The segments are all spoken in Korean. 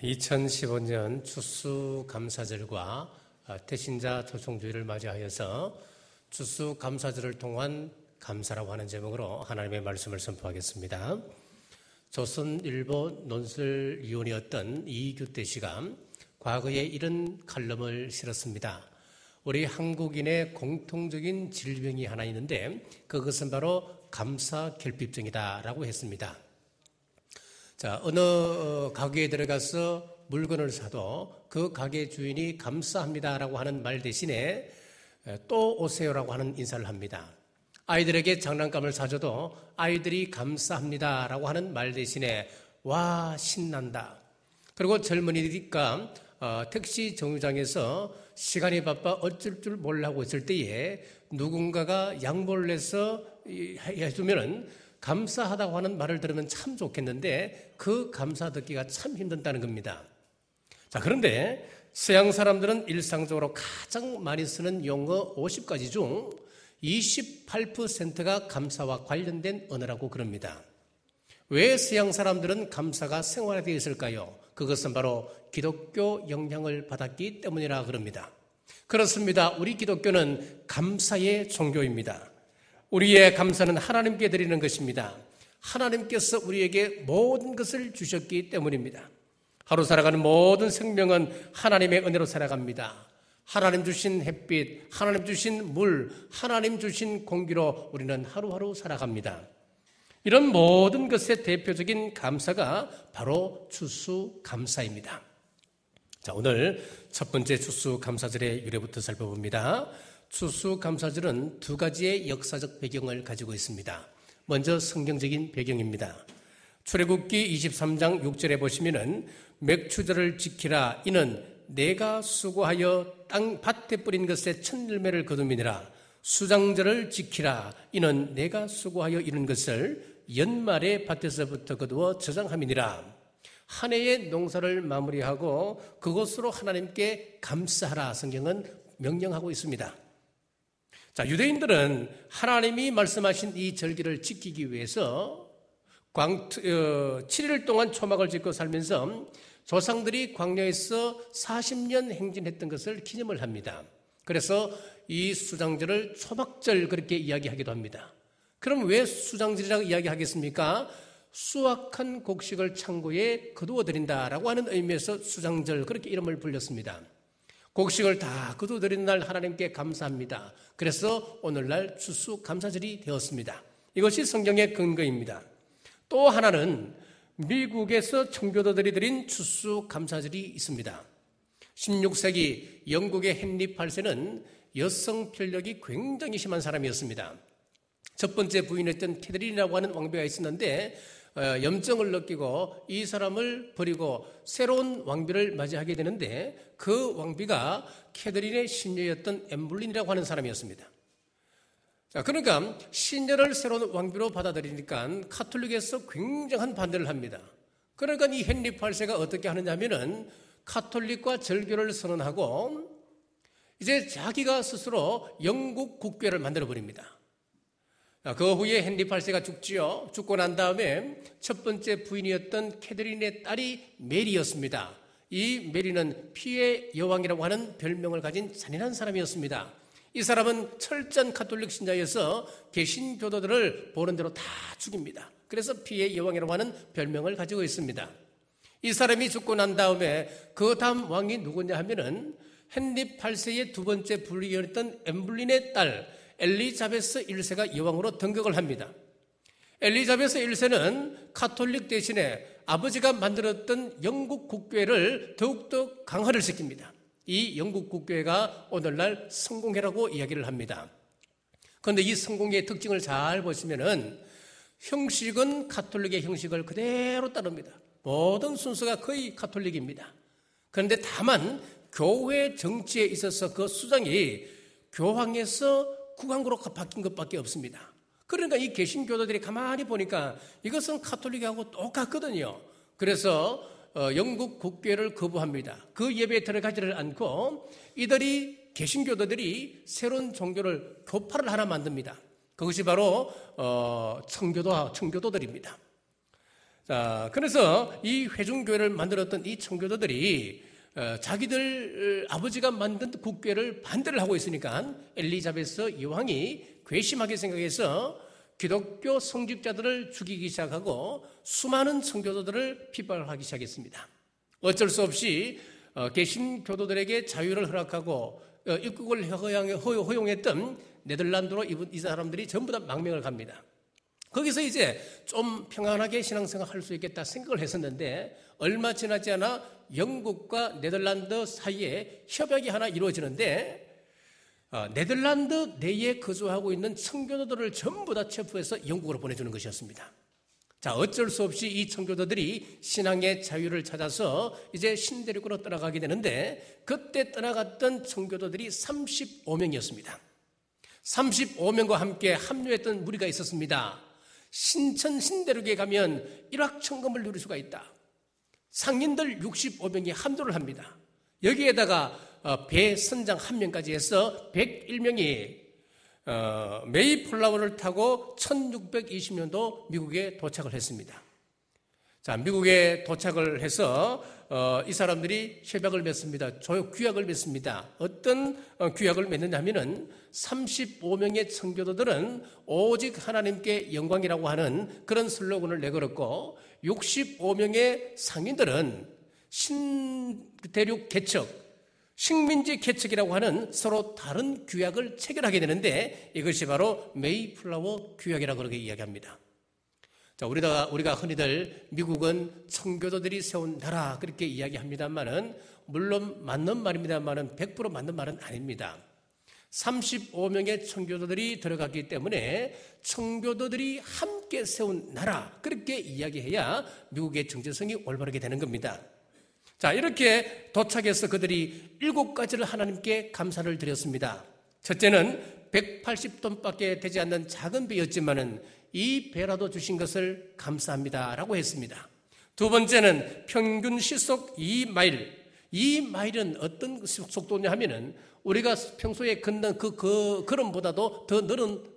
2015년 추수감사절과 태신자 초청주의를 맞이하여서 추수감사절을 통한 감사라고 하는 제목으로 하나님의 말씀을 선포하겠습니다. 조선일보 논설위원이었던 이규태 씨가 과거에 이런 칼럼을 실었습니다. 우리 한국인의 공통적인 질병이 하나 있는데 그것은 바로 감사결핍증이다라고 했습니다. 자, 어느 가게에 들어가서 물건을 사도 그 가게 주인이 감사합니다라고 하는 말 대신에 또 오세요라고 하는 인사를 합니다. 아이들에게 장난감을 사줘도 아이들이 감사합니다라고 하는 말 대신에 와 신난다. 그리고 젊은이니까 택시 정류장에서 시간이 바빠 어쩔 줄 몰라고 있을 때에 누군가가 양보를 해서 해주면은 감사하다고 하는 말을 들으면 참 좋겠는데 그 감사 듣기가 참 힘든다는 겁니다. 자, 그런데 서양 사람들은 일상적으로 가장 많이 쓰는 용어 50가지 중 28%가 감사와 관련된 언어라고 그럽니다. 왜 서양 사람들은 감사가 생활화되어 있을까요? 그것은 바로 기독교 영향을 받았기 때문이라 그럽니다. 그렇습니다. 우리 기독교는 감사의 종교입니다. 우리의 감사는 하나님께 드리는 것입니다. 하나님께서 우리에게 모든 것을 주셨기 때문입니다. 하루 살아가는 모든 생명은 하나님의 은혜로 살아갑니다. 하나님 주신 햇빛, 하나님 주신 물, 하나님 주신 공기로 우리는 하루하루 살아갑니다. 이런 모든 것의 대표적인 감사가 바로 추수감사입니다. 자, 오늘 첫 번째 추수감사절의 유래부터 살펴봅니다. 추수감사절은 두 가지의 역사적 배경을 가지고 있습니다. 먼저 성경적인 배경입니다. 출애굽기 23장 6절에 보시면은 맥추절을 지키라 이는 내가 수고하여 땅 밭에 뿌린 것의 첫 열매를 거둠이니라. 수장절을 지키라 이는 내가 수고하여 이룬 것을 연말에 밭에서부터 거두어 저장함이니라. 한 해의 농사를 마무리하고 그것으로 하나님께 감사하라 성경은 명령하고 있습니다. 자, 유대인들은 하나님이 말씀하신 이 절기를 지키기 위해서 7일 동안 초막을 짓고 살면서 조상들이 광야에서 40년 행진했던 것을 기념을 합니다. 그래서 이 수장절을 초막절 그렇게 이야기하기도 합니다. 그럼 왜 수장절이라고 이야기하겠습니까? 수확한 곡식을 창고에 거두어드린다라고 하는 의미에서 수장절 그렇게 이름을 불렸습니다. 곡식을 다 거두어드린 날 하나님께 감사합니다. 그래서 오늘날 추수감사절이 되었습니다. 이것이 성경의 근거입니다. 또 하나는 미국에서 청교도들이 드린 추수감사절이 있습니다. 16세기 영국의 헨리 8세는 여성 편력이 굉장히 심한 사람이었습니다. 첫 번째 부인이었던 캐더린이라고 하는 왕비가 있었는데 염증을 느끼고 이 사람을 버리고 새로운 왕비를 맞이하게 되는데 그 왕비가 캐더린의 신녀였던 엠블린이라고 하는 사람이었습니다. 자, 그러니까 신녀를 새로운 왕비로 받아들이니까 카톨릭에서 굉장한 반대를 합니다. 그러니까 이 헨리 8세가 어떻게 하느냐 하면은 카톨릭과 절교를 선언하고 이제 자기가 스스로 영국 국교를 만들어 버립니다. 그 후에 헨리 8세가 죽지요. 죽고 난 다음에 첫 번째 부인이었던 캐더린의 딸이 메리였습니다. 이 메리는 피의 여왕이라고 하는 별명을 가진 잔인한 사람이었습니다. 이 사람은 철저한 카톨릭 신자여서 개신교도들을 보는 대로 다 죽입니다. 그래서 피의 여왕이라고 하는 별명을 가지고 있습니다. 이 사람이 죽고 난 다음에 그 다음 왕이 누구냐 하면은 헨리 8세의 두 번째 부인이었던 엠블린의 딸 엘리자베스 1세가 여왕으로 등극을 합니다. 엘리자베스 1세는 카톨릭 대신에 아버지가 만들었던 영국 국교회를 더욱더 강화를 시킵니다. 이 영국 국교회가 오늘날 성공회라고 이야기를 합니다. 그런데 이 성공회의 특징을 잘 보시면은 형식은 카톨릭의 형식을 그대로 따릅니다. 모든 순서가 거의 카톨릭입니다. 그런데 다만 교회 정치에 있어서 그 수장이 교황에서 국왕으로 바뀐 것밖에 없습니다. 그러니까 이 개신교도들이 가만히 보니까 이것은 카톨릭하고 똑같거든요. 그래서 영국 국교회를 거부합니다. 그 예배에 들어가지를 않고 이들이 개신교도들이 새로운 종교를 교파를 하나 만듭니다. 그것이 바로 청교도들입니다. 자, 그래서 이 회중교회를 만들었던 이 청교도들이 자기들 아버지가 만든 국교회를 반대를 하고 있으니까 엘리자베스 여왕이 괘씸하게 생각해서 기독교 성직자들을 죽이기 시작하고 수많은 청교도들을 핍박하기 시작했습니다. 어쩔 수 없이 개신교도들에게 자유를 허락하고 입국을 허용했던 네덜란드로 이 사람들이 전부 다 망명을 갑니다. 거기서 이제 좀 평안하게 신앙생활 할 수 있겠다 생각을 했었는데 얼마 지나지 않아 영국과 네덜란드 사이에 협약이 하나 이루어지는데 네덜란드 내에 거주하고 있는 청교도들을 전부 다 체포해서 영국으로 보내주는 것이었습니다. 자, 어쩔 수 없이 이 청교도들이 신앙의 자유를 찾아서 이제 신대륙으로 떠나가게 되는데 그때 떠나갔던 청교도들이 35명이었습니다. 35명과 함께 합류했던 무리가 있었습니다. 신천 신대륙에 가면 일확천금을 누릴 수가 있다. 상인들 65명이 함도를 합니다. 여기에다가 배 선장 1명까지 해서 101명이 메이플라워를 타고 1620년도 미국에 도착을 했습니다. 자, 미국에 도착을 해서 이 사람들이 협약을 맺습니다. 규약을 맺습니다. 어떤 규약을 맺느냐 하면은 35명의 청교도들은 오직 하나님께 영광이라고 하는 그런 슬로건을 내걸었고 65명의 상인들은 신대륙 개척, 식민지 개척이라고 하는 서로 다른 규약을 체결하게 되는데 이것이 바로 메이플라워 규약이라고 그렇게 이야기합니다. 자, 우리가 흔히들 미국은 청교도들이 세운 나라 그렇게 이야기합니다만은 물론 맞는 말입니다만은 100% 맞는 말은 아닙니다. 35명의 청교도들이 들어갔기 때문에 청교도들이 함께 세운 나라 그렇게 이야기해야 미국의 정체성이 올바르게 되는 겁니다. 자, 이렇게 도착해서 그들이 7가지를 하나님께 감사를 드렸습니다. 첫째는 180톤밖에 되지 않는 작은 배였지만은 이 배라도 주신 것을 감사합니다라고 했습니다. 두 번째는 평균 시속 2마일. 2마일은 어떤 속도냐 하면은 우리가 평소에 걷는 그 걸음보다도 더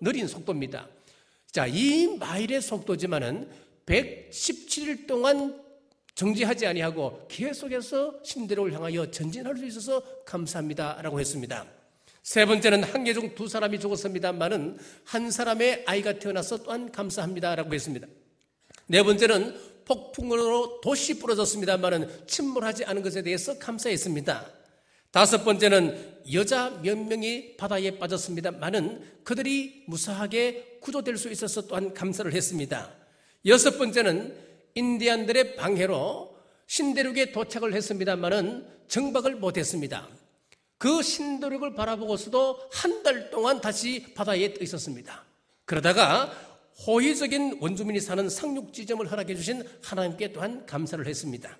느린 속도입니다. 자, 2마일의 속도지만은 117일 동안 정지하지 아니하고 계속해서 신대륙을 향하여 전진할 수 있어서 감사합니다라고 했습니다. 세 번째는 한 개 중 2사람이 죽었습니다만은 한 사람의 아이가 태어나서 또한 감사합니다라고 했습니다. 네 번째는 폭풍으로 돛이 부러졌습니다만은 침몰하지 않은 것에 대해서 감사했습니다. 다섯 번째는 여자 몇 명이 바다에 빠졌습니다만은 그들이 무사하게 구조될 수 있어서 또한 감사를 했습니다. 여섯 번째는 인디안들의 방해로 신대륙에 도착을 했습니다만은 정박을 못했습니다. 그 신대륙을 바라보고서도 한 달 동안 다시 바다에 떠 있었습니다. 그러다가 호의적인 원주민이 사는 상륙지점을 허락해 주신 하나님께 또한 감사를 했습니다.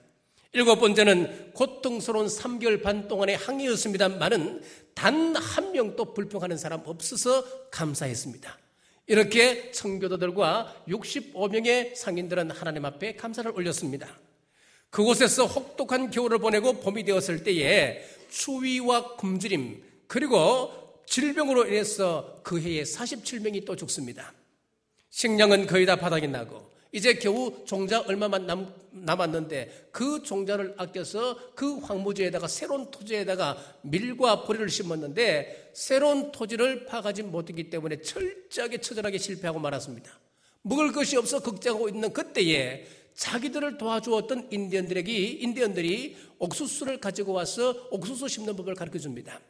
일곱 번째는 고통스러운 3개월 반 동안의 항해였습니다만은 단 한 명도 불평하는 사람 없어서 감사했습니다. 이렇게 청교도들과 65명의 상인들은 하나님 앞에 감사를 올렸습니다. 그곳에서 혹독한 겨울을 보내고 봄이 되었을 때에 추위와 굶주림 그리고 질병으로 인해서 그 해에 47명이 또 죽습니다. 식량은 거의 다 바닥이 나고 이제 겨우 종자 얼마만 남았는데 그 종자를 아껴서 그 황무지에다가 새로운 토지에다가 밀과 보리를 심었는데 새로운 토지를 파가지 못했기 때문에 철저하게 처절하게 실패하고 말았습니다. 먹을 것이 없어 걱정하고 있는 그때에 자기들을 도와주었던 인디언들이 옥수수를 가지고 와서 옥수수 심는 법을 가르쳐줍니다.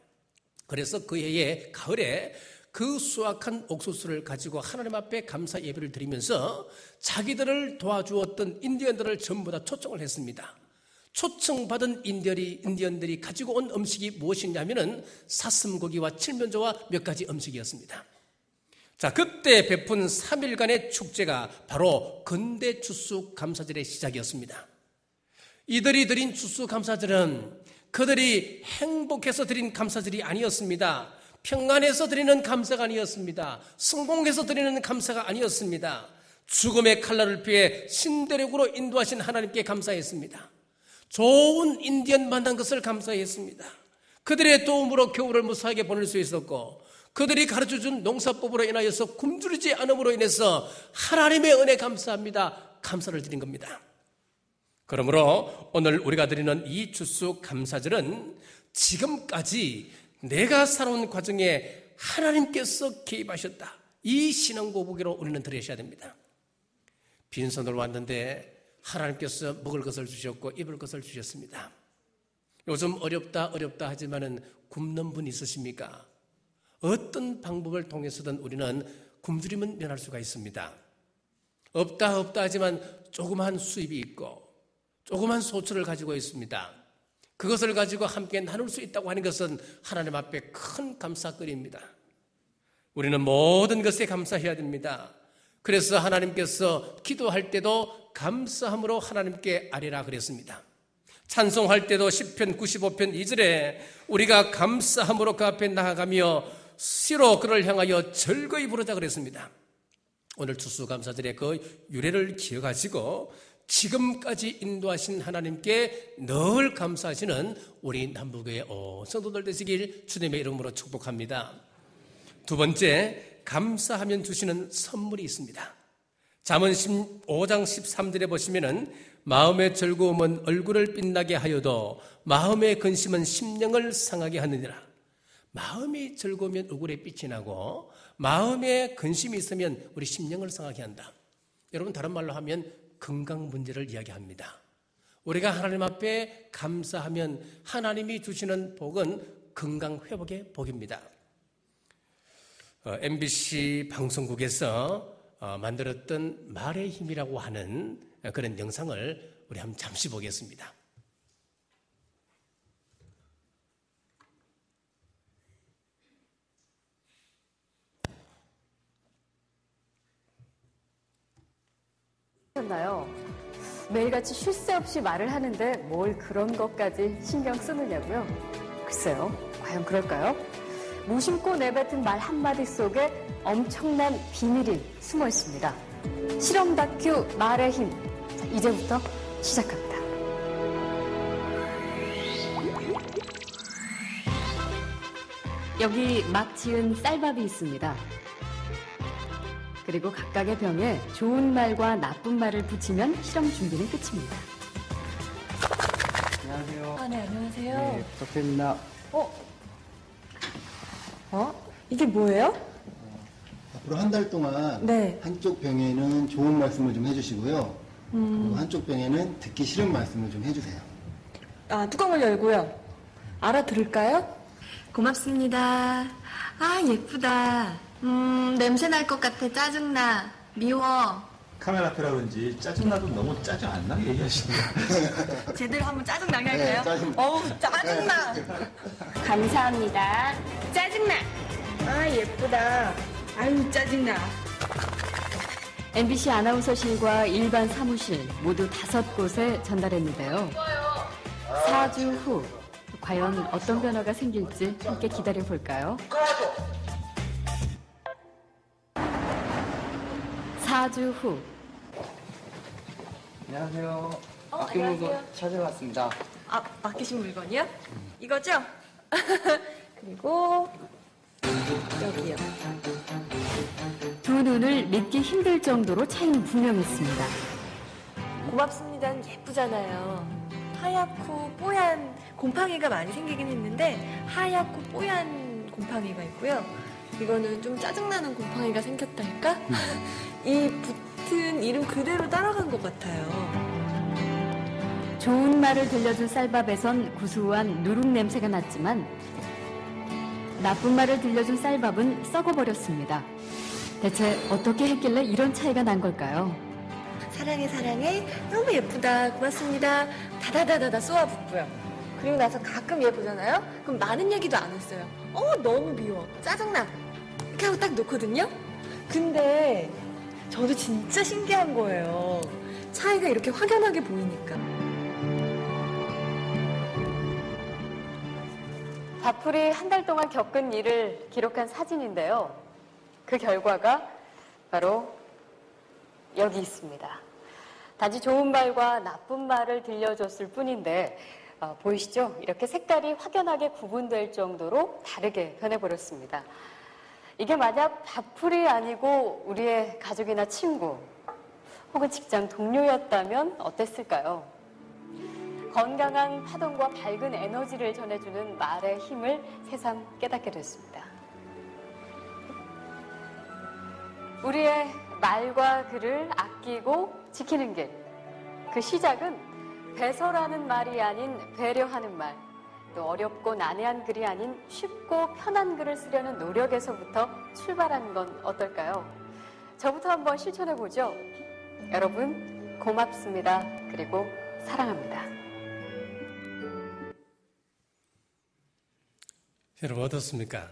그래서 그 해에 가을에 그 수확한 옥수수를 가지고 하나님 앞에 감사 예배를 드리면서 자기들을 도와주었던 인디언들을 전부 다 초청을 했습니다. 초청받은 인디언들이 가지고 온 음식이 무엇이냐면은 사슴고기와 칠면조와 몇 가지 음식이었습니다. 자, 그때 베푼 3일간의 축제가 바로 근대 추수감사절의 시작이었습니다. 이들이 드린 추수감사절은 그들이 행복해서 드린 감사절이 아니었습니다. 평안해서 드리는 감사가 아니었습니다. 성공해서 드리는 감사가 아니었습니다. 죽음의 칼날을 피해 신대륙으로 인도하신 하나님께 감사했습니다. 좋은 인디언 만난 것을 감사했습니다. 그들의 도움으로 겨울을 무사하게 보낼 수 있었고 그들이 가르쳐준 농사법으로 인하여서 굶주리지 않음으로 인해서 하나님의 은혜 감사합니다. 감사를 드린 겁니다. 그러므로 오늘 우리가 드리는 이 추수감사절은 지금까지 내가 살아온 과정에 하나님께서 개입하셨다, 이 신앙 고백으로 우리는 들으셔야 됩니다. 빈손으로 왔는데 하나님께서 먹을 것을 주셨고 입을 것을 주셨습니다. 요즘 어렵다 하지만은 굶는 분 있으십니까? 어떤 방법을 통해서든 우리는 굶주림은 면할 수가 있습니다. 없다 하지만 조그만 수입이 있고 조그만 소출을 가지고 있습니다. 그것을 가지고 함께 나눌 수 있다고 하는 것은 하나님 앞에 큰 감사거리입니다. 우리는 모든 것에 감사해야 됩니다. 그래서 하나님께서 기도할 때도 감사함으로 하나님께 아뢰라 그랬습니다. 찬송할 때도 시편 95편 2절에 우리가 감사함으로 그 앞에 나아가며 시로 그를 향하여 즐거이 부르자 그랬습니다. 오늘 추수감사절의 그 유래를 기억하시고 지금까지 인도하신 하나님께 늘 감사하시는 우리 남부교회 성도들 되시길 주님의 이름으로 축복합니다. 두 번째, 감사하면 주시는 선물이 있습니다. 잠언 5장 13절에 보시면은 마음의 즐거움은 얼굴을 빛나게 하여도 마음의 근심은 심령을 상하게 하느니라. 마음이 즐거우면 얼굴에 빛이 나고 마음에 근심이 있으면 우리 심령을 상하게 한다. 여러분, 다른 말로 하면 건강 문제를 이야기합니다. 우리가 하나님 앞에 감사하면 하나님이 주시는 복은 건강 회복의 복입니다. MBC 방송국에서 만들었던 말의 힘이라고 하는 그런 영상을 우리 한번 잠시 보겠습니다. 나요. 매일같이 쉴 새 없이 말을 하는데 뭘 그런 것까지 신경 쓰느냐고요? 글쎄요, 과연 그럴까요? 무심코 내뱉은 말 한마디 속에 엄청난 비밀이 숨어 있습니다. 실험 다큐 말의 힘, 자, 이제부터 시작합니다. 여기 막 지은 쌀밥이 있습니다. 그리고 각각의 병에 좋은 말과 나쁜 말을 붙이면 실험 준비는 끝입니다. 안녕하세요. 네, 안녕하세요. 네, 부탁드립니다. 이게 뭐예요? 앞으로 한 달 동안 네. 한쪽 병에는 좋은 말씀을 좀 해주시고요. 그리고 한쪽 병에는 듣기 싫은 말씀을 좀 해주세요. 아, 뚜껑을 열고요. 알아들을까요? 고맙습니다. 아, 예쁘다. 냄새 날 것 같아. 짜증나. 미워. 카메라 앞이라 그런지 짜증나도 너무 짜증 안 나게 얘기하시네요. 제대로 한번 짜증나게 할까요? 네, 짜증. 어우, 짜증나. 감사합니다. 짜증나. 아, 예쁘다. 아유, 짜증나. MBC 아나운서실과 일반 사무실 모두 5곳에 전달했는데요. 4주 후 과연 어떤 변화가 생길지 함께 기다려 볼까요? 4주 후. 안녕하세요. 맡긴 물건 찾으러 왔습니다. 아, 맡기신 물건이요? 이거죠? 그리고 여기요. 두 눈을 믿기 힘들 정도로 차이는 분명했습니다. 고맙습니다. 예쁘잖아요. 하얗고 뽀얀 곰팡이가 많이 생기긴 했는데 하얗고 뽀얀 곰팡이가 있고요. 이거는 좀 짜증나는 곰팡이가 생겼달까? 이 붙은 이름 그대로 따라간 것 같아요. 좋은 말을 들려준 쌀밥에선 구수한 누룩 냄새가 났지만 나쁜 말을 들려준 쌀밥은 썩어버렸습니다. 대체 어떻게 했길래 이런 차이가 난 걸까요? 사랑해 사랑해 너무 예쁘다 고맙습니다 다다다다다 쏘아붙고요. 그리고 나서 가끔 얘 보잖아요. 그럼 많은 얘기도 안 했어요. 너무 미워 짜증나 이렇게 하고 딱 놓거든요. 근데 저도 진짜 신기한 거예요. 차이가 이렇게 확연하게 보이니까. 밥풀이 한 달 동안 겪은 일을 기록한 사진인데요. 그 결과가 바로 여기 있습니다. 단지 좋은 말과 나쁜 말을 들려줬을 뿐인데 보이시죠? 이렇게 색깔이 확연하게 구분될 정도로 다르게 변해버렸습니다. 이게 만약 밥풀이 아니고 우리의 가족이나 친구, 혹은 직장 동료였다면 어땠을까요? 건강한 파동과 밝은 에너지를 전해주는 말의 힘을 새삼 깨닫게 됐습니다. 우리의 말과 글을 아끼고 지키는 길, 그 시작은 배설하는 말이 아닌 배려하는 말, 또 어렵고 난해한 글이 아닌 쉽고 편한 글을 쓰려는 노력에서부터 출발하는 건 어떨까요? 저부터 한번 실천해보죠. 여러분, 고맙습니다. 그리고 사랑합니다. 여러분 어떻습니까?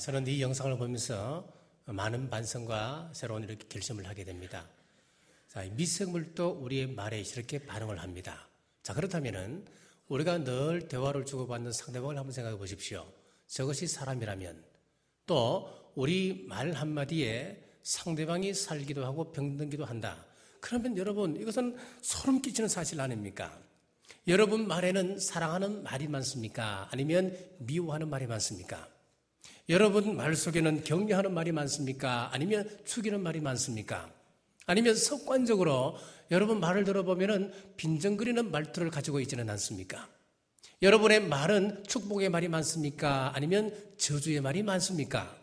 저는 이 영상을 보면서 많은 반성과 새로운 이렇게 결심을 하게 됩니다. 자, 미생물도 우리의 말에 이렇게 반응을 합니다. 자, 그렇다면은 우리가 늘 대화를 주고받는 상대방을 한번 생각해 보십시오. 저것이 사람이라면 또 우리 말 한마디에 상대방이 살기도 하고 병들기도 한다. 그러면 여러분 이것은 소름 끼치는 사실 아닙니까? 여러분 말에는 사랑하는 말이 많습니까? 아니면 미워하는 말이 많습니까? 여러분 말 속에는 격려하는 말이 많습니까? 아니면 죽이는 말이 많습니까? 아니면 습관적으로 여러분 말을 들어보면은 빈정거리는 말투를 가지고 있지는 않습니까? 여러분의 말은 축복의 말이 많습니까? 아니면 저주의 말이 많습니까?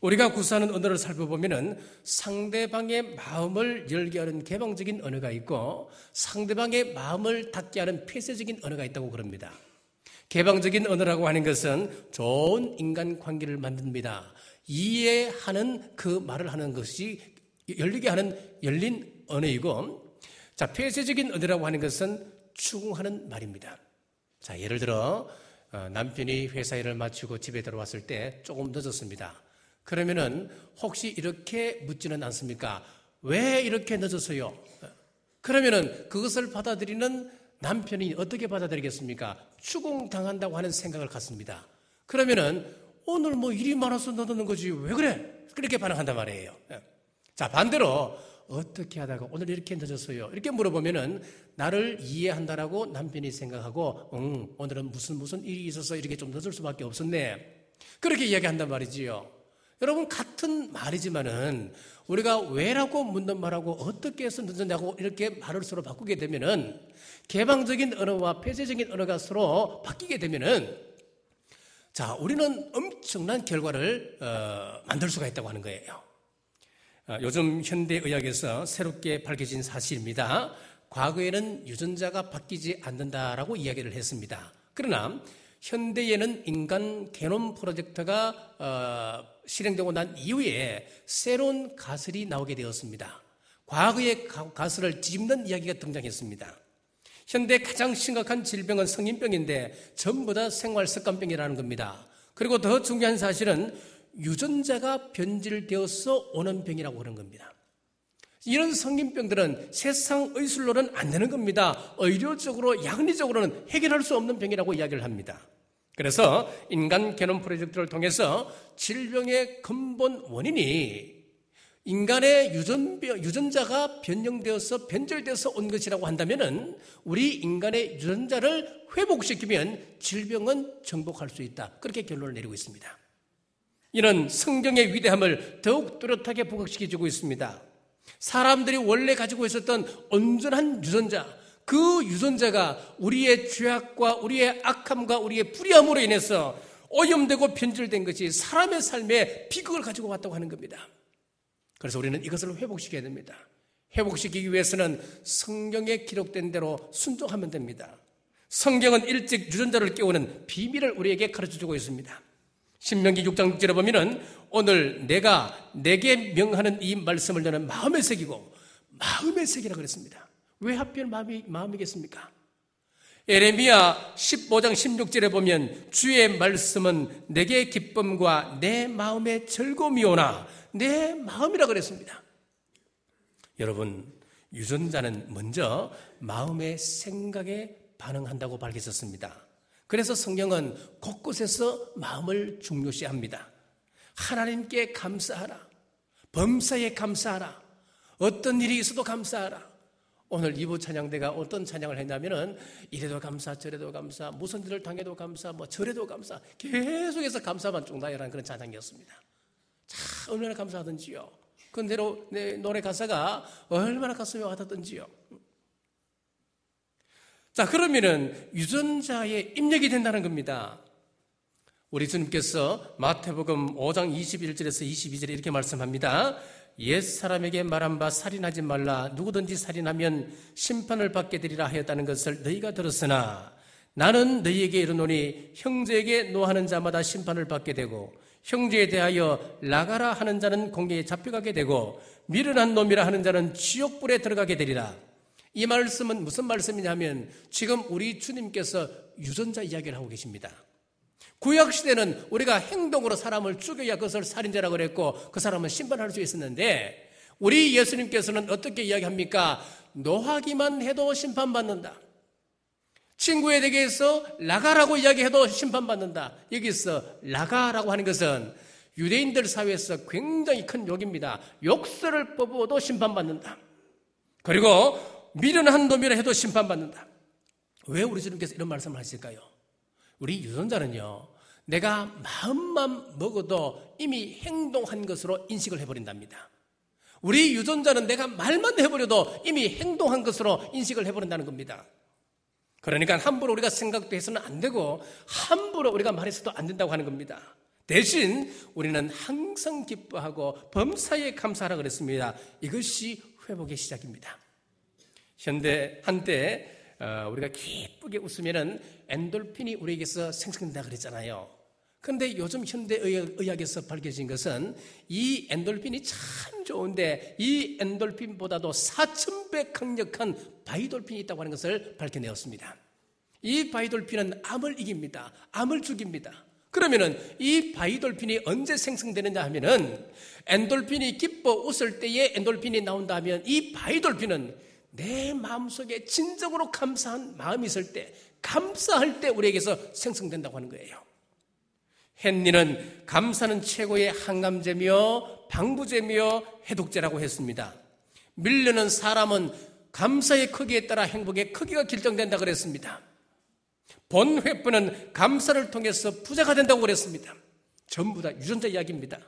우리가 구사하는 언어를 살펴보면은 상대방의 마음을 열게 하는 개방적인 언어가 있고 상대방의 마음을 닫게 하는 폐쇄적인 언어가 있다고 그럽니다. 개방적인 언어라고 하는 것은 좋은 인간 관계를 만듭니다. 이해하는 그 말을 하는 것이 열리게 하는 열린 언어이고, 자, 폐쇄적인 언어라고 하는 것은 추궁하는 말입니다. 자, 예를 들어 남편이 회사 일을 마치고 집에 들어왔을 때 조금 늦었습니다. 그러면은 혹시 이렇게 묻지는 않습니까? 왜 이렇게 늦었어요? 그러면은 그것을 받아들이는 남편이 어떻게 받아들이겠습니까? 추궁당한다고 하는 생각을 갖습니다. 그러면은 오늘 뭐 일이 많아서 늦는 거지 왜 그래? 그렇게 반응한단 말이에요. 자, 반대로 어떻게 하다가 오늘 이렇게 늦었어요? 이렇게 물어보면은 나를 이해한다라고 남편이 생각하고 오늘은 무슨 일이 있어서 이렇게 좀 늦을 수밖에 없었네. 그렇게 이야기한단 말이지요. 여러분 같은 말이지만은 우리가 왜라고 묻는 말하고 어떻게 해서 늦었냐고 이렇게 말을 서로 바꾸게 되면은 개방적인 언어와 폐쇄적인 언어가 서로 바뀌게 되면은 자, 우리는 엄청난 결과를 만들 수가 있다고 하는 거예요. 요즘 현대의학에서 새롭게 밝혀진 사실입니다. 과거에는 유전자가 바뀌지 않는다라고 이야기를 했습니다. 그러나 현대에는 인간 게놈 프로젝트가 실행되고 난 이후에 새로운 가설이 나오게 되었습니다. 과거의 가설을 뒤집는 이야기가 등장했습니다. 현대 가장 심각한 질병은 성인병인데 전부 다 생활습관병이라는 겁니다. 그리고 더 중요한 사실은 유전자가 변질되어서 오는 병이라고 그런 겁니다. 이런 성인병들은 세상 의술로는 안 되는 겁니다. 의료적으로, 약리적으로는 해결할 수 없는 병이라고 이야기를 합니다. 그래서 인간 게놈 프로젝트를 통해서 질병의 근본 원인이 인간의 유전자가 변질되어서 온 것이라고 한다면은 우리 인간의 유전자를 회복시키면 질병은 정복할 수 있다. 그렇게 결론을 내리고 있습니다. 이는 성경의 위대함을 더욱 뚜렷하게 부각시켜주고 있습니다. 사람들이 원래 가지고 있었던 온전한 유전자, 그 유전자가 우리의 죄악과 우리의 악함과 우리의 불의함으로 인해서 오염되고 변질된 것이 사람의 삶에 비극을 가지고 왔다고 하는 겁니다. 그래서 우리는 이것을 회복시켜야 됩니다. 회복시키기 위해서는 성경에 기록된 대로 순종하면 됩니다. 성경은 일찍 유전자를 깨우는 비밀을 우리에게 가르쳐주고 있습니다. 신명기 6장 6절에 보면은 오늘 내가 내게 명하는 이 말씀을 너는 마음에 새기고 마음에 새기라 그랬습니다. 왜 하필 마음이겠습니까? 에레미야 15장 16절에 보면 주의 말씀은 내게 기쁨과 내 마음의 즐거움이오나 내 마음이라 그랬습니다. 여러분, 유전자는 먼저 마음의 생각에 반응한다고 밝혀졌습니다. 그래서 성경은 곳곳에서 마음을 중요시합니다. 하나님께 감사하라. 범사에 감사하라. 어떤 일이 있어도 감사하라. 오늘 2부 찬양대가 어떤 찬양을 했냐면은 이래도 감사, 저래도 감사, 무슨 일을 당해도 감사, 저래도 감사, 계속해서 감사만 쭉 나열하는 그런 찬양이었습니다. 자, 얼마나 감사하든지요. 그 노래 가사가 얼마나 가슴에 와닿던지요. 자, 그러면은 유전자의 입력이 된다는 겁니다. 우리 주님께서 마태복음 5장 21절에서 22절에 이렇게 말씀합니다. 옛사람에게 말한 바 살인하지 말라. 누구든지 살인하면 심판을 받게 되리라 하였다는 것을 너희가 들었으나 나는 너희에게 이르노니 형제에게 노하는 자마다 심판을 받게 되고 형제에 대하여 나가라 하는 자는 공경에 잡혀가게 되고 미련한 놈이라 하는 자는 지옥불에 들어가게 되리라. 이 말씀은 무슨 말씀이냐면 지금 우리 주님께서 유전자 이야기를 하고 계십니다. 구약시대는 우리가 행동으로 사람을 죽여야 그것을 살인자라고 그랬고 그 사람은 심판할 수 있었는데 우리 예수님께서는 어떻게 이야기합니까? 노하기만 해도 심판받는다. 친구에 대해서 나가라고 이야기해도 심판받는다. 여기서 나가라고 하는 것은 유대인들 사회에서 굉장히 큰 욕입니다. 욕설을 뽑아도 심판받는다. 그리고 미련한 놈이라 해도 심판받는다. 왜 우리 주님께서 이런 말씀을 하실까요? 우리 유전자는요, 내가 마음만 먹어도 이미 행동한 것으로 인식을 해버린답니다. 우리 유전자는 내가 말만 해버려도 이미 행동한 것으로 인식을 해버린다는 겁니다. 그러니까 함부로 우리가 생각도 해서는 안 되고 함부로 우리가 말해서도 안 된다고 하는 겁니다. 대신 우리는 항상 기뻐하고 범사에 감사하라 그랬습니다. 이것이 회복의 시작입니다. 한때 우리가 기쁘게 웃으면은 엔돌핀이 우리에게서 생성된다 그랬잖아요. 그런데 요즘 현대의학에서 밝혀진 것은 이 엔돌핀이 참 좋은데 이 엔돌핀보다도 4,000배 강력한 바이돌핀이 있다고 하는 것을 밝혀내었습니다. 이 바이돌핀은 암을 이깁니다. 암을 죽입니다. 그러면은 이 바이돌핀이 언제 생성되느냐 하면은 엔돌핀이 기뻐 웃을 때에 엔돌핀이 나온다 하면 이 바이돌핀은 내 마음속에 진정으로 감사한 마음이 있을 때, 감사할 때 우리에게서 생성된다고 하는 거예요. 헨리는 감사는 최고의 항암제며 방부제며 해독제라고 했습니다. 밀려는 사람은 감사의 크기에 따라 행복의 크기가 결정된다 그랬습니다. 본회부는 감사를 통해서 부자가 된다고 그랬습니다. 전부 다 유전자 이야기입니다.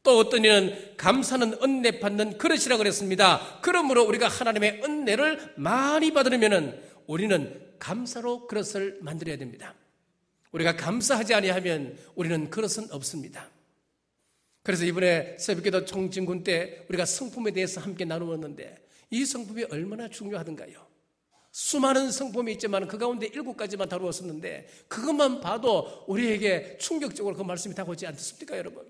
또 어떤 이는 감사는 은혜 받는 그릇이라고 그랬습니다. 그러므로 우리가 하나님의 은혜를 많이 받으려면 우리는 감사로 그릇을 만들어야 됩니다. 우리가 감사하지 아니하면 우리는 그릇은 없습니다. 그래서 이번에 새벽기도 총진군 때 우리가 성품에 대해서 함께 나누었는데 이 성품이 얼마나 중요하던가요? 수많은 성품이 있지만 그 가운데 7가지만 다루었었는데 그것만 봐도 우리에게 충격적으로 그 말씀이 다가오지 않습니까, 여러분?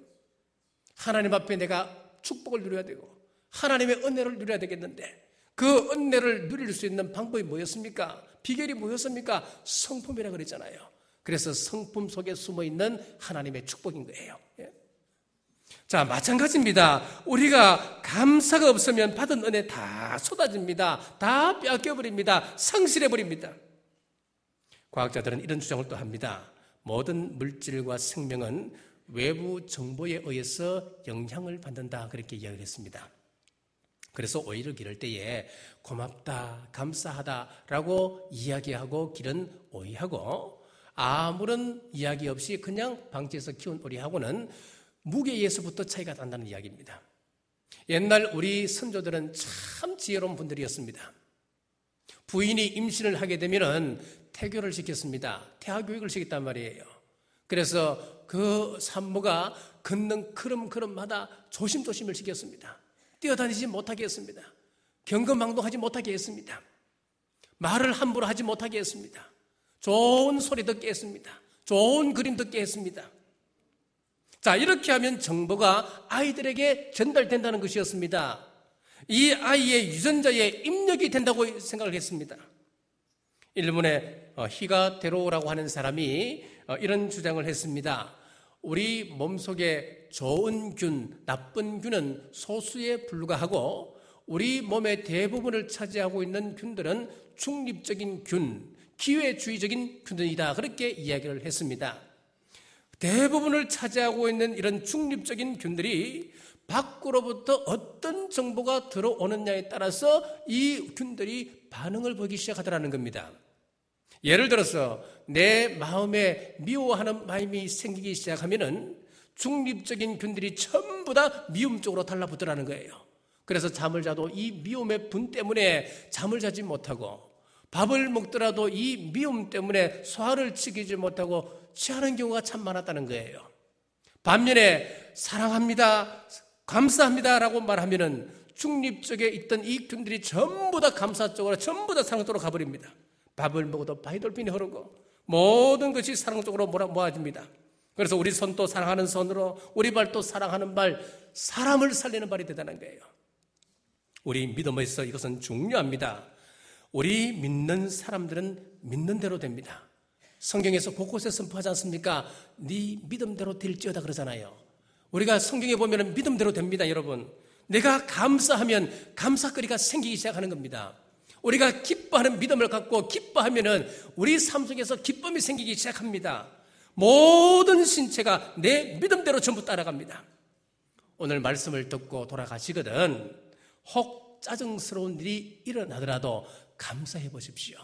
하나님 앞에 내가 축복을 누려야 되고 하나님의 은혜를 누려야 되겠는데 그 은혜를 누릴 수 있는 방법이 뭐였습니까? 비결이 뭐였습니까? 성품이라 그랬잖아요. 그래서 성품 속에 숨어있는 하나님의 축복인 거예요. 자, 마찬가지입니다. 우리가 감사가 없으면 받은 은혜 다 쏟아집니다. 다 뺏겨버립니다. 상실해버립니다. 과학자들은 이런 주장을 또 합니다. 모든 물질과 생명은 외부 정보에 의해서 영향을 받는다, 그렇게 이야기했습니다. 그래서 오히려 기를 때에 고맙다, 감사하다라고 이야기하고 길은 오이하고 아무런 이야기 없이 그냥 방치해서 키운 오리하고는 무게에서부터 차이가 난다는 이야기입니다. 옛날 우리 선조들은 참 지혜로운 분들이었습니다. 부인이 임신을 하게 되면 태교를 시켰습니다. 태아교육을 시켰단 말이에요. 그래서 그 산모가 걷는 걸음걸음마다 조심조심을 시켰습니다. 뛰어다니지 못하게 했습니다. 경거망동하지 못하게 했습니다. 말을 함부로 하지 못하게 했습니다. 좋은 소리 듣게 했습니다. 좋은 그림 듣게 했습니다. 자, 이렇게 하면 정보가 아이들에게 전달된다는 것이었습니다. 이 아이의 유전자에 입력이 된다고 생각을 했습니다. 일본의 히가테로라고 하는 사람이 이런 주장을 했습니다. 우리 몸속에 좋은 균, 나쁜 균은 소수에 불과하고 우리 몸의 대부분을 차지하고 있는 균들은 중립적인 균, 기회주의적인 균들이다, 그렇게 이야기를 했습니다. 대부분을 차지하고 있는 이런 중립적인 균들이 밖으로부터 어떤 정보가 들어오느냐에 따라서 이 균들이 반응을 보이기 시작하더라는 겁니다. 예를 들어서 내 마음에 미워하는 마음이 생기기 시작하면은 중립적인 균들이 전부 다 미움 쪽으로 달라붙더라는 거예요. 그래서 잠을 자도 이 미움의 분 때문에 잠을 자지 못하고, 밥을 먹더라도 이 미움 때문에 소화를 지키지 못하고 취하는 경우가 참 많았다는 거예요. 반면에 사랑합니다, 감사합니다 라고 말하면은 중립적에 있던 이 균들이 전부 다 감사 쪽으로, 전부 다 사랑 쪽으로 가버립니다. 밥을 먹어도 바이돌핀이 흐르고 모든 것이 사랑 쪽으로 모아집니다. 그래서 우리 손도 사랑하는 손으로, 우리 발도 사랑하는 발, 사람을 살리는 발이 되다는 거예요. 우리 믿음에서 이것은 중요합니다. 우리 믿는 사람들은 믿는 대로 됩니다. 성경에서 곳곳에 선포하지 않습니까? 네 믿음대로 될지어다 그러잖아요. 우리가 성경에 보면 믿음대로 됩니다, 여러분. 내가 감사하면 감사거리가 생기기 시작하는 겁니다. 우리가 기뻐하는 믿음을 갖고 기뻐하면 우리 삶 속에서 기쁨이 생기기 시작합니다. 모든 신체가 내 믿음대로 전부 따라갑니다. 오늘 말씀을 듣고 돌아가시거든 혹 짜증스러운 일이 일어나더라도 감사해 보십시오.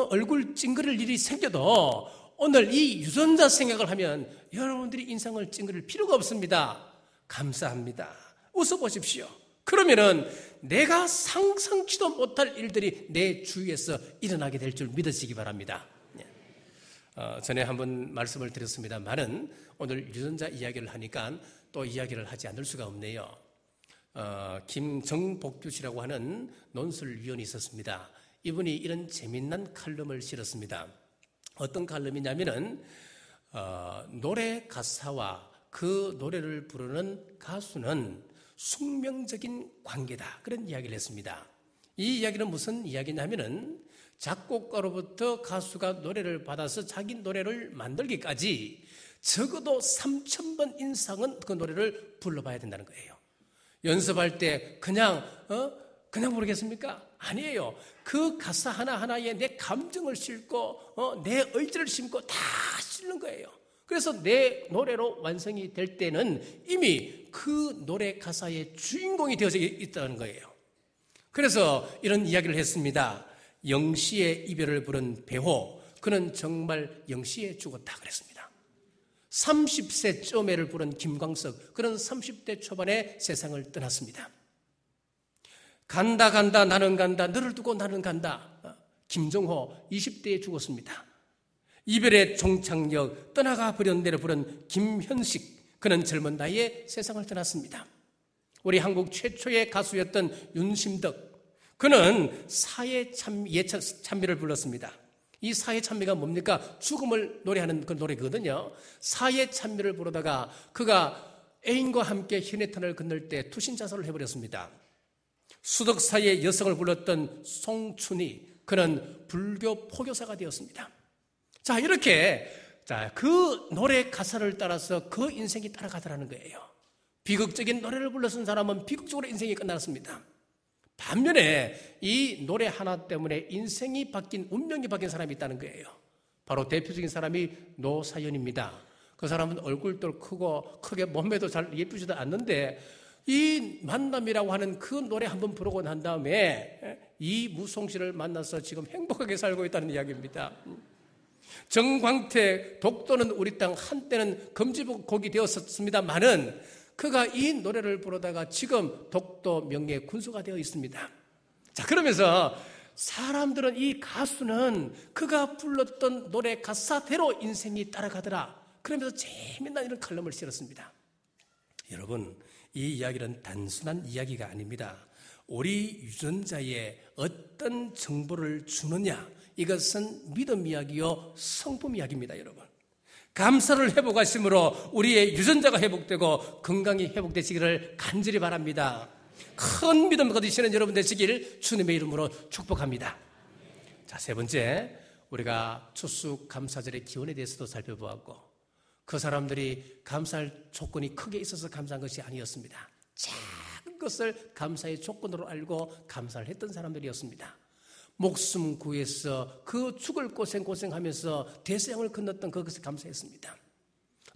얼굴 찡그릴 일이 생겨도 오늘 이 유전자 생각을 하면 여러분들이 인상을 찡그릴 필요가 없습니다. 감사합니다. 웃어보십시오. 그러면은 내가 상상치도 못할 일들이 내 주위에서 일어나게 될 줄 믿으시기 바랍니다. 전에 한번 말씀을 드렸습니다만은 오늘 유전자 이야기를 하니까 또 이야기를 하지 않을 수가 없네요. 김정복규 씨라고 하는 논술위원이 있었습니다. 이분이 이런 재미난 칼럼을 실었습니다. 어떤 칼럼이냐면은 노래 가사와 그 노래를 부르는 가수는 숙명적인 관계다, 그런 이야기를 했습니다. 이 이야기는 무슨 이야기냐면은 작곡가로부터 가수가 노래를 받아서 자기 노래를 만들기까지 적어도 3,000번 이상은 그 노래를 불러봐야 된다는 거예요. 연습할 때 그냥 부르겠습니까? 아니에요. 그 가사 하나하나에 내 감정을 싣고 내 의지를 심고 다 실는 거예요. 그래서 내 노래로 완성이 될 때는 이미 그 노래 가사의 주인공이 되어져 있다는 거예요. 그래서 이런 이야기를 했습니다. 영시의 이별을 부른 배호, 그는 정말 영시에 죽었다 그랬습니다. 30세 쩌매를 부른 김광석, 그는 30대 초반에 세상을 떠났습니다. 간다 간다 나는 간다, 너를 두고 나는 간다. 김정호 20대에 죽었습니다. 이별의 종착역, 떠나가 버린 데를 부른 김현식, 그는 젊은 나이에 세상을 떠났습니다. 우리 한국 최초의 가수였던 윤심덕, 그는 사회 찬미를 불렀습니다. 이 사회 찬미가 뭡니까? 죽음을 노래하는 그 노래거든요. 사회 찬미를 부르다가 그가 애인과 함께 현해탄을 건널 때 투신자살을 해버렸습니다. 수덕사의 여성을 불렀던 송춘희, 그는 불교 포교사가 되었습니다. 자, 이렇게 그 노래 가사를 따라서 그 인생이 따라가더라는 거예요. 비극적인 노래를 불렀던 사람은 비극적으로 인생이 끝났습니다. 반면에 이 노래 하나 때문에 인생이 바뀐, 운명이 바뀐 사람이 있다는 거예요. 바로 대표적인 사람이 노사연입니다. 그 사람은 얼굴도 크고 크게 몸매도 잘 예쁘지도 않는데 이 만남이라고 하는 그 노래 한번 부르고 난 다음에 이무송 씨를 만나서 지금 행복하게 살고 있다는 이야기입니다. 정광태, 독도는 우리 땅, 한때는 금지곡이 되었습니다만은 그가 이 노래를 부르다가 지금 독도 명예 군수가 되어 있습니다. 자, 그러면서 사람들은 이 가수는 그가 불렀던 노래 가사대로 인생이 따라가더라, 그러면서 재미난 이런 칼럼을 실었습니다. 여러분, 이 이야기는 단순한 이야기가 아닙니다. 우리 유전자에 어떤 정보를 주느냐, 이것은 믿음 이야기요 성품 이야기입니다. 여러분, 감사를 회복하심으로 우리의 유전자가 회복되고 건강이 회복되시기를 간절히 바랍니다. 큰 믿음 거두시는 여러분 되시길 주님의 이름으로 축복합니다. 자, 세 번째, 우리가 추수감사절의 기원에 대해서도 살펴보았고, 그 사람들이 감사할 조건이 크게 있어서 감사한 것이 아니었습니다. 작은 것을 감사의 조건으로 알고 감사를 했던 사람들이었습니다. 목숨 구해서 그 죽을 고생하면서 대서양을 건넜던 그것을 감사했습니다.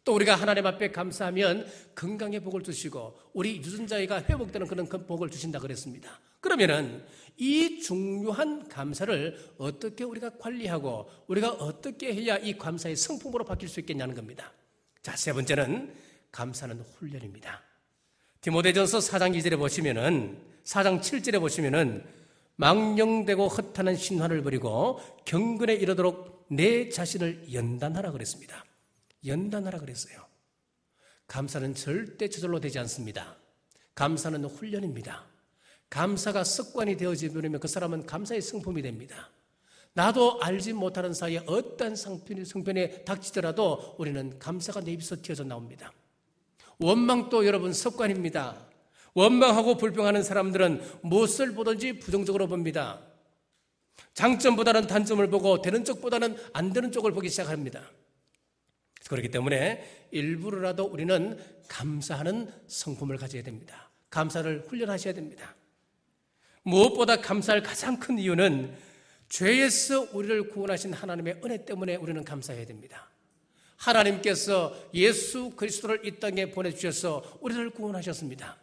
또 우리가 하나님 앞에 감사하면 건강의 복을 주시고 우리 유전자가 회복되는 그런 복을 주신다 그랬습니다. 그러면은 이 중요한 감사를 어떻게 우리가 관리하고 우리가 어떻게 해야 이 감사의 성품으로 바뀔 수 있겠냐는 겁니다. 자, 세 번째는 감사는 훈련입니다. 디모데전서 4장 2절에 보시면은 4장 7절에 보시면은 망령되고 허탄한 신화를 버리고 경건에 이르도록 내 자신을 연단하라 그랬습니다. 연단하라 그랬어요. 감사는 절대 저절로 되지 않습니다. 감사는 훈련입니다. 감사가 습관이 되어지면 그 사람은 감사의 성품이 됩니다. 나도 알지 못하는 사이에 어떠한 성편에 닥치더라도 우리는 감사가 내 입에서 튀어져 나옵니다. 원망도 여러분 습관입니다. 원망하고 불평하는 사람들은 무엇을 보든지 부정적으로 봅니다. 장점보다는 단점을 보고 되는 쪽보다는 안 되는 쪽을 보기 시작합니다. 그렇기 때문에 일부러라도 우리는 감사하는 성품을 가져야 됩니다. 감사를 훈련하셔야 됩니다. 무엇보다 감사할 가장 큰 이유는 죄에서 우리를 구원하신 하나님의 은혜 때문에 우리는 감사해야 됩니다. 하나님께서 예수 그리스도를 이 땅에 보내주셔서 우리를 구원하셨습니다.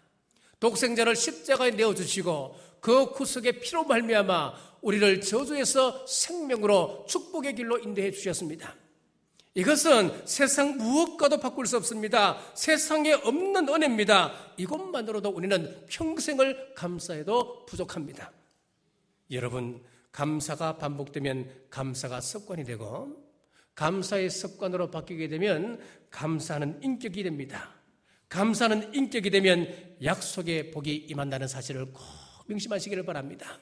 독생자를 십자가에 내어주시고 그 구속의 피로 말미암아 우리를 저주에서 생명으로 축복의 길로 인도해 주셨습니다. 이것은 세상 무엇과도 바꿀 수 없습니다. 세상에 없는 은혜입니다. 이것만으로도 우리는 평생을 감사해도 부족합니다. 여러분, 감사가 반복되면 감사가 습관이 되고 감사의 습관으로 바뀌게 되면 감사하는 인격이 됩니다. 감사하는 인격이 되면 약속의 복이 임한다는 사실을 꼭 명심하시기를 바랍니다.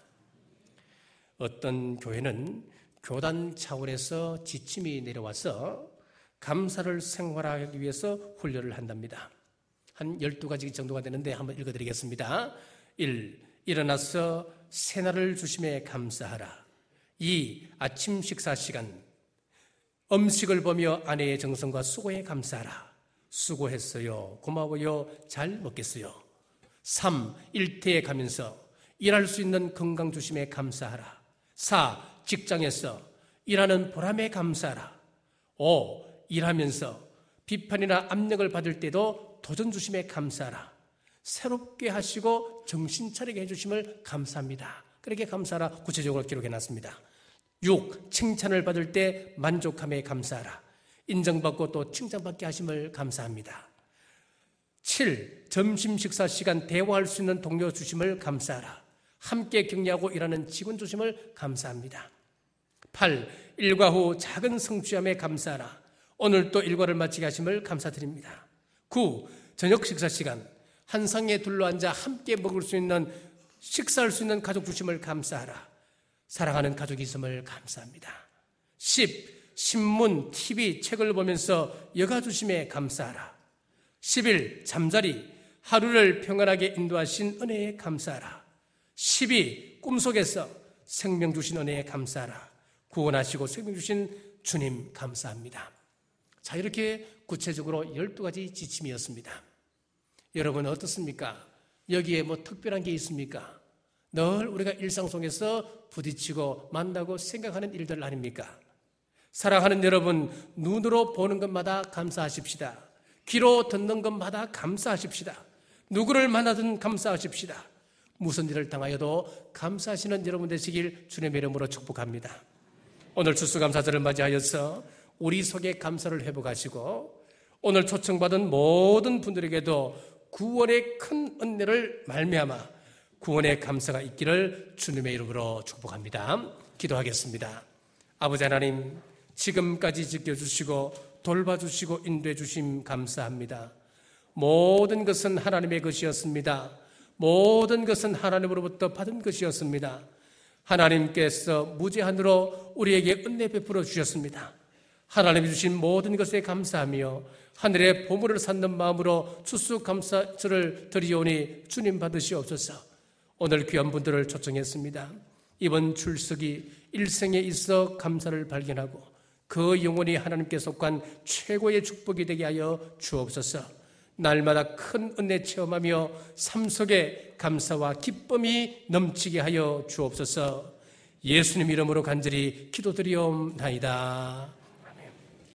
어떤 교회는 교단 차원에서 지침이 내려와서 감사를 생활하기 위해서 훈련을 한답니다. 한 12가지 정도가 되는데 한번 읽어드리겠습니다. 1. 일어나서 새날을 주심에 감사하라. 2. 아침 식사 시간 음식을 보며 아내의 정성과 수고에 감사하라. 수고했어요. 고마워요. 잘 먹겠어요. 3. 일터에 가면서 일할 수 있는 건강 주심에 감사하라. 4. 직장에서 일하는 보람에 감사하라. 5. 일하면서 비판이나 압력을 받을 때도 도전 주심에 감사하라. 새롭게 하시고 정신 차리게 해주심을 감사합니다. 그렇게 감사하라 구체적으로 기록해놨습니다. 6. 칭찬을 받을 때 만족함에 감사하라. 인정받고 또 칭찬받게 하심을 감사합니다. 7. 점심 식사 시간 대화할 수 있는 동료 주심을 감사하라. 함께 격려하고 일하는 직원 주심을 감사합니다. 8. 일과 후 작은 성취함에 감사하라. 오늘 또 일과를 마치게 하심을 감사드립니다. 9. 저녁 식사 시간 한 상에 둘러앉아 함께 먹을 수 있는 식사할 수 있는 가족 주심을 감사하라. 사랑하는 가족이 있음을 감사합니다. 10. 신문, TV, 책을 보면서 여가 주심에 감사하라. 11. 잠자리, 하루를 평안하게 인도하신 은혜에 감사하라. 12. 꿈속에서 생명 주신 은혜에 감사하라. 구원하시고 생명 주신 주님 감사합니다. 자, 이렇게 구체적으로 12가지 지침이었습니다. 여러분 어떻습니까? 여기에 뭐 특별한 게 있습니까? 늘 우리가 일상 속에서 부딪히고 만나고 생각하는 일들 아닙니까? 사랑하는 여러분, 눈으로 보는 것마다 감사하십시다. 귀로 듣는 것마다 감사하십시다. 누구를 만나든 감사하십시다. 무슨 일을 당하여도 감사하시는 여러분 되시길 주님의 이름으로 축복합니다. 오늘 추수감사절을 맞이하여서 우리 속에 감사를 회복하시고 오늘 초청받은 모든 분들에게도 구원의 큰 은혜를 말미암아 구원의 감사가 있기를 주님의 이름으로 축복합니다. 기도하겠습니다. 아버지 하나님, 지금까지 지켜주시고 돌봐주시고 인도해 주심 감사합니다. 모든 것은 하나님의 것이었습니다. 모든 것은 하나님으로부터 받은 것이었습니다. 하나님께서 무제한으로 우리에게 은혜 베풀어 주셨습니다. 하나님이 주신 모든 것에 감사하며 하늘의 보물을 쌓는 마음으로 추수감사절을 드리오니 주님 받으시옵소서. 오늘 귀한 분들을 초청했습니다. 이번 출석이 일생에 있어 감사를 발견하고 그 영혼이 하나님께 속한 최고의 축복이 되게 하여 주옵소서. 날마다 큰 은혜 체험하며 삶 속에 감사와 기쁨이 넘치게 하여 주옵소서. 예수님 이름으로 간절히 기도드리옵나이다.